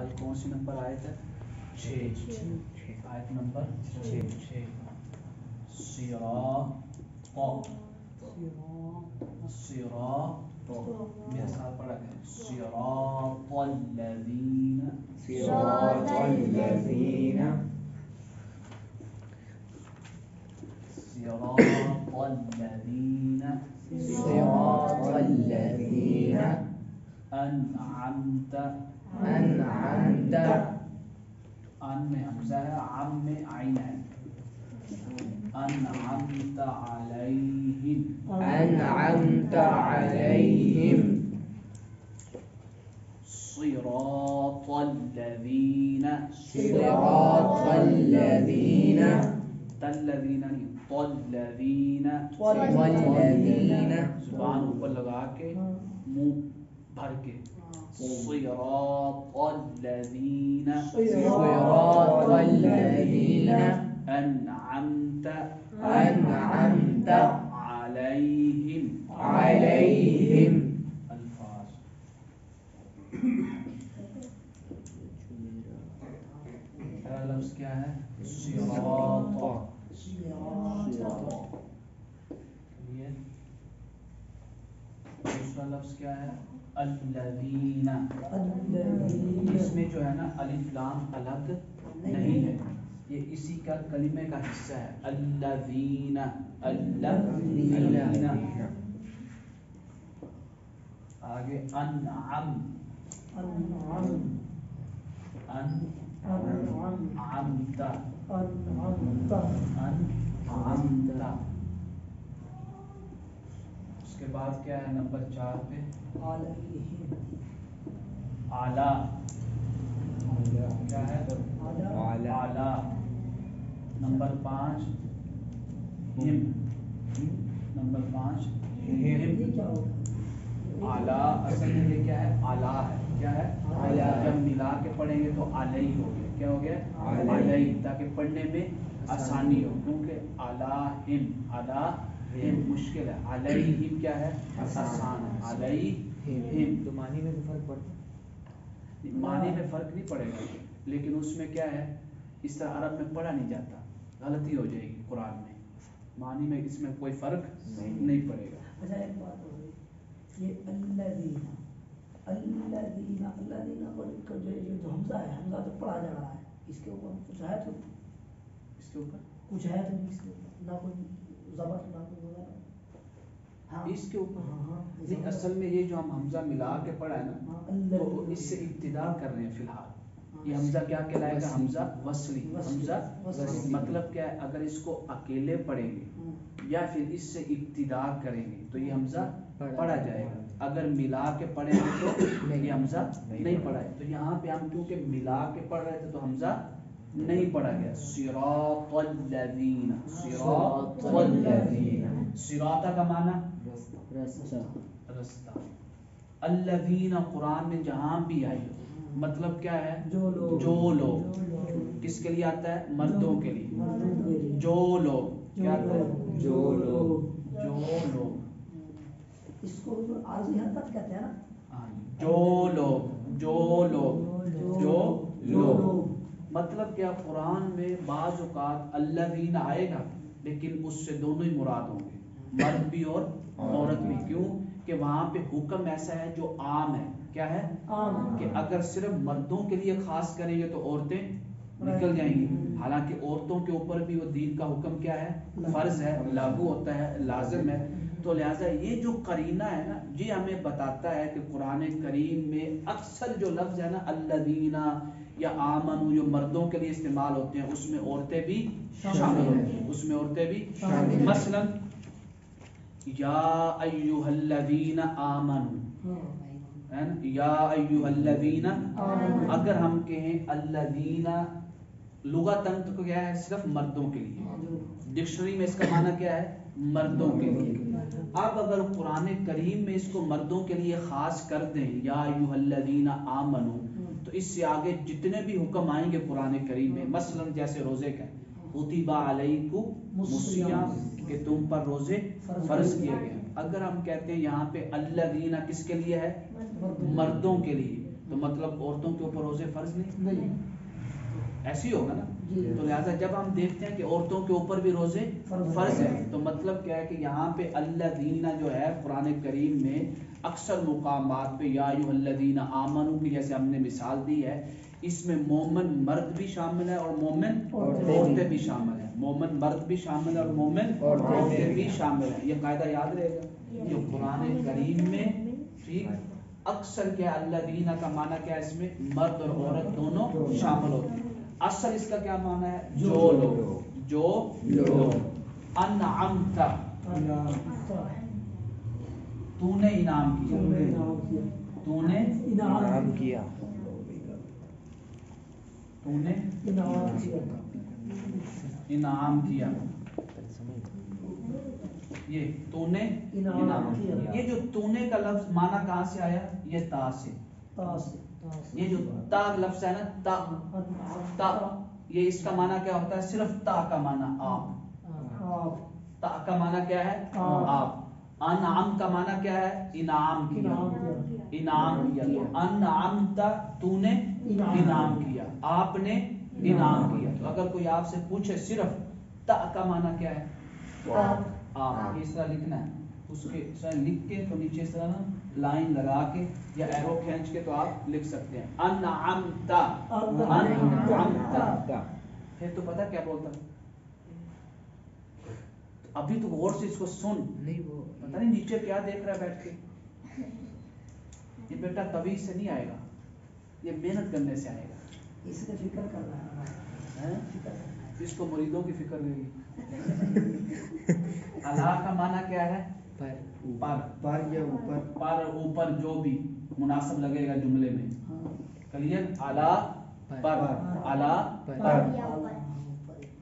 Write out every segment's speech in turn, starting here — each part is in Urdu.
آج کون سی نمبر آیت ہے؟ 6 آیت نمبر 6 صراط میرے ساتھ پڑھا گیا صراط الذین انعمت ان میں حمزہ ہے، عم میں عین ہے، انعمت علیہم صراط الذین تلذین نہیں طلذین زبان اوپر لگا کے منہ بھر کے صراط الذین انعمت علیہم الفاظ پہلا لفظ کیا ہے؟ صراط دوسرا لفظ کیا ہے؟ الذین اس میں جو ہے نا الف لام الگ نہیں ہے، یہ اسی کا کلمے کا حصہ ہے الذین آگے انعمت اس کے بعد کیا ہے نمبر 4 پہ؟ اعلیٰ کیا ہے؟ اعلیٰ نمبر 5 نمبر 5 اعلیٰ اصل میں یہ کیا ہے؟ اعلیٰ ہے، کیا ہے؟ جب ملا کے پڑھیں گے تو علیہ ہو گیا، کیا ہو گیا؟ علیہ، تاکہ پڑھنے میں آسانی ہو، کیونکہ علیہم مشکل ہے، علیہم کیا ہے؟ آسان ہے، علیہم تو معنی میں بھی فرق پڑتا ہے، معنی میں فرق نہیں پڑے گا، لیکن اس میں کیا ہے اس طرح عرب میں پڑھا نہیں جاتا، غلطی ہو جائے گی قرآن میں، معنی میں اس میں کوئی فرق نہیں پڑے گا۔ اچھا ایک بات ہو گئی، یہ الذین کو جو حمزہ ہے، حمزہ تو پڑھا جا رہا ہے، اس کے اوپر کچھ ہے تو اس کے اوپر کچھ ہے تو اس کے اوپر نہ کوئی زبر نہ کوئی وغیرہ، ہاں اس کے اوپر ہاں نہیں، اصل میں یہ جو ہم حمزہ ملا کے پڑھا ہے نا تو اس سے ابتدا کر رہے ہیں فی الحال، یہ حمزہ کیا کہلائے گا؟ حمزہ وصلی، حمزہ مطلب کیا ہے؟ اگر اس کو اکیلے پڑھیں گے یا پھر اس سے ابتدا کریں گے تو یہ حمزہ پڑھا جائے گا، اگر ملا کے پڑھیں گے تو یہ حمزہ نہیں پڑھا ہے، تو یہاں پہ ہم کیونکہ ملا کے پڑھ رہے تھے تو حمزہ نہیں پڑھا گیا، صراط الذین صراط کا معنی رستہ، الذین قرآن میں جہاں بھی آئی مطلب کیا ہے؟ جو لوگ، کس کے لیے آتا ہے؟ مردوں کے لیے، جو لوگ، کیا آتا ہے؟ جو لوگ اس کو عارضی حرکت کہتے ہیں نا، جو لوگ مطلب کیا؟ قرآن میں بعض اوقات الذین آئے گا لیکن اس سے دونوں ہی مراد ہوں گے، مرد بھی اور عورت بھی، کیوں کہ وہاں پہ حکم ایسا ہے جو عام ہے، کیا ہے؟ کہ اگر صرف مردوں کے لیے خاص کریں گے تو عورتیں نکل جائیں گی، حالانکہ عورتوں کے اوپر بھی وہ دین کا حکم کیا ہے؟ فرض ہے، لاگو ہوتا ہے، لازم ہے، تو لہٰذا یہ جو قرینہ ہے نا یہ ہمیں بتاتا ہے کہ قرآن کریم میں اکثر جو لفظ ہے نا الذین یا آمنو جو مردوں کے لیے استعمال ہوتے ہیں اس میں عورتیں بھی شامل ہوتی ہیں، اس میں عورتیں بھی مثلا یا ایھا الذین آمنو، یا ایھا الذین، اگر ہم کہیں الذین لغتاً تو کیا ہے؟ صرف مردوں کے لیے، ڈکشنری میں اس کا معنی کیا ہے؟ مردوں کے لیے، اب اگر قرآن کریم میں اس کو مردوں کے لیے خاص کر دیں یا ایھا الذین آمنو تو اس سے آگے جتنے بھی حکم آئیں گے قرآن کریم میں، مثلا جیسے روزے کا کتب علیکم الصیام کہ تم پر روزے فرض کیے گئے، اگر ہم کہتے ہیں یہاں پہ الذین کس کے لیے ہے؟ مردوں کے لیے، تو مطلب عورتوں کے اوپر روزے فرض نہیں، ایسے ہی ہوگا نا. تو لہٰذا جب ہم دیکھتے ہیں کہ عورتوں کے اوپر بھی روزے فرض ہیں تو مطلب کیا ہے کہ یہاں پہ الذین جو ہے قرآن کریم میں اکثر مقامات پہ یا ایھا الذین آمنو کی جیسے ہم نے مثال دی ہے، اس میں مومن مرد بھی شامل ہے اور مومن عورتیں بھی شامل ہیں. مومن مرد بھی شامل ہے اور مومن عورتیں بھی شامل ہیں. یہ قاعدہ یاد رہے گا. جو قرآن کریم میں ٹھیک اکثر کیا الذین کا معنی کیا ہے، اس میں مرد اور عورت دونوں شامل ہوتے ہیں. اصل اس کا کیا معنی ہے، جو لوگ انعمت تو نے انعام کیا، تو نے انعام کیا، تو نے انعام کیا، یہ تو نے انعام کیا. یہ جو تو نے کا لفظ معنی کہاں سے آیا، یہ تا سے. یہ جو تا لفظ ہے نا تا یہ اس کا معنی کیا ہوتا ہے، صرف تا کا معنی آپ، تا کا معنی کیا ہے آپ. انعام کا معنی کیا ہے، انعام کیا، انعام کیا. انعمت تو نے انعام کیا، آپ نے انعام کیا. تو اگر کوئی آپ سے پوچھے صرف تا کا معنی کیا ہے، آپ اس طرح لکھنا ہے، اس کے اس طرح لکھ کے تو نیچے اس طرح لائن لگا کے یا ایرو کھینچ کے تو آپ لکھ سکتے ہیں انعمت. پھر تو پتہ کیا بولتا، ابھی تو غور سے اس کو سن، پتہ نہیں نیچے کیا دیکھ رہا ہے بیٹھ کے. یہ بیٹا طویل سے نہیں آئے گا، یہ محنت کرنے سے آئے گا. اس کا فکر کر رہا ہے، اس کو مریدوں کی فکر رہے گی. اللہ کا معنی کیا ہے، پر یا اوپر، پر اوپر جو بھی مناسب لگے گا جملے میں. کلیئر، اعلیٰ پر، اعلیٰ پر.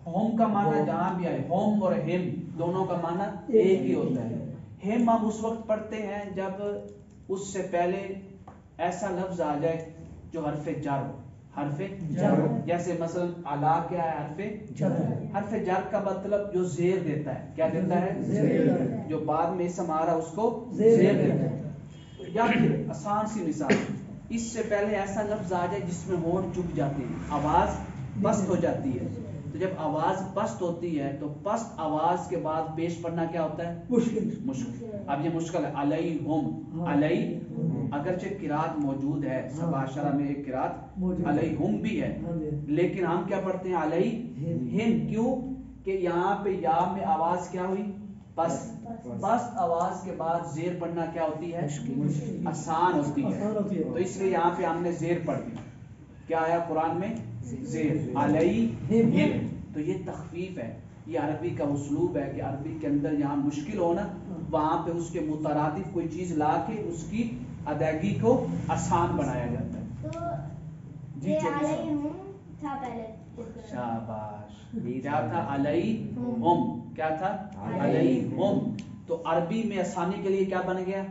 ہوم کا معنی جہاں بھی آئے، ہوم اور ہم دونوں کا معنی ایک ہی ہوتا ہے. ہم ہم اس وقت پڑھتے ہیں جب اس سے پہلے ایسا لفظ آ جائے جو حرف جر ہو. حرف جر جیسے مثلا اعلیٰ کیا ہے، حرف جر. حرف جر کا مطلب جو زیر دیتا ہے، کیا دیتا ہے، جو بعد میں اسم آ رہا ہے اس کو زیر دیتا ہے. یا پھر آسان سی مثال، اس سے پہلے ایسا لفظ آ جائے جس میں ہونٹ چپ جاتے ہیں، آواز پست ہو جاتی ہے. تو جب آواز پست ہوتی ہے تو پست آواز کے بعد پیش پڑھنا کیا ہوتا ہے، مشکل. اب یہ مشکل ہے، علیہم، علیہ اگرچہ قرات موجود ہے، سبع عشرہ میں ایک قرات علیہم بھی ہے، لیکن ہم کیا پڑھتے ہیں، علیہم. کیوں کہ یہاں پہ یا میں آواز کیا ہوئی، پست. پست آواز کے بعد زیر پڑھنا کیا ہوتی ہے، آسان ہوتی ہے. تو اس لیے یہاں پہ ہم نے زیر پڑھ دی. کیا آیا قرآن میں، زیر، علیہم. تو یہ تخفیف ہے. یہ عربی کا اسلوب ہے کہ عربی کے اندر جہاں مشکل ہونا وہاں پہ اس کے مترادف کوئی چیز لا کے اس کی ادائیگی کو آسان بنایا جاتا ہے. جی تھا پہلے، شاباش. کیا تھا، علیہم. کیا تھا، علیہم. تو عربی میں آسانی کے لیے کیا بن گیا،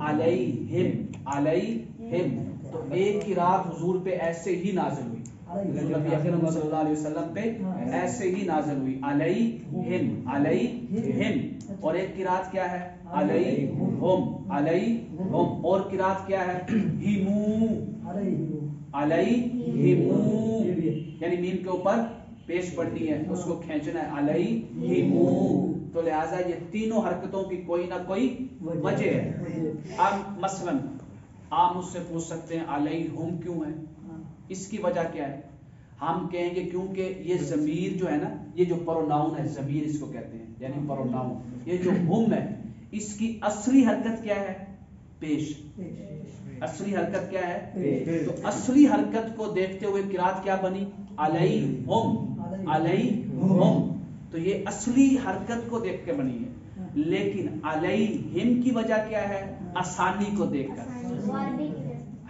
علیہم، علیہم. تو ایک کی رات حضور پہ ایسے ہی نازل ہوئی، نبی اکرم صلی اللہ علیہ وسلم پہ ایسے ہی نازل ہوئی، علیہم، علیہم. اور ایک قرات کیا ہے، علیہم، علیہم. اور قرات کیا ہے، ہمو، علیہم. یعنی میم کے اوپر پیش پڑھنی ہے، اس کو کھینچنا ہے، علیہم. تو لہٰذا یہ تینوں حرکتوں کی کوئی نہ کوئی وجہ ہے. اب مثلاً آپ مجھ سے پوچھ سکتے ہیں علیہم کیوں ہے، اس کی وجہ کیا ہے. ہم کہیں گے کیونکہ یہ ضمیر جو ہے نا، یہ جو پروناؤن ہے، ضمیر اس کو کہتے ہیں، یعنی پروناؤن. یہ جو ہم ہے اس کی اصلی حرکت کیا ہے، پیش. اصلی حرکت کیا ہے، تو اصلی حرکت کو دیکھتے ہوئے قرات کیا بنی، علیہم، علیہم. تو یہ اصلی حرکت کو دیکھ کے بنی ہے. لیکن علیہم کی وجہ کیا ہے، آسانی کو دیکھ کر.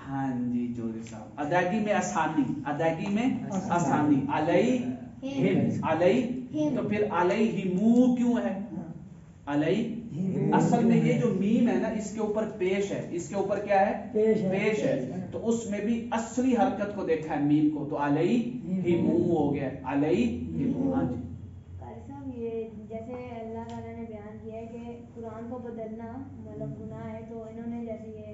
ہاں جی جوہری صاحب، ادائیگی میں آسانی، ادائیگی میں آسانی. علیہم، علیہ. تو پھر علیہم کیوں ہے، علیہ. اصل میں یہ جو میم ہے نا اس کے اوپر پیش ہے، اس کے اوپر کیا ہے، پیش ہے. تو اس میں بھی اصلی حرکت کو دیکھا ہے میم کو، تو علیہم ہو گیا، علیہم. ہاں جی. یہ جیسے اللہ تعالیٰ نے بیان کیا ہے کہ قرآن کو بدلنا مطلب گناہ ہے، تو انہوں نے جیسے یہ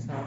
7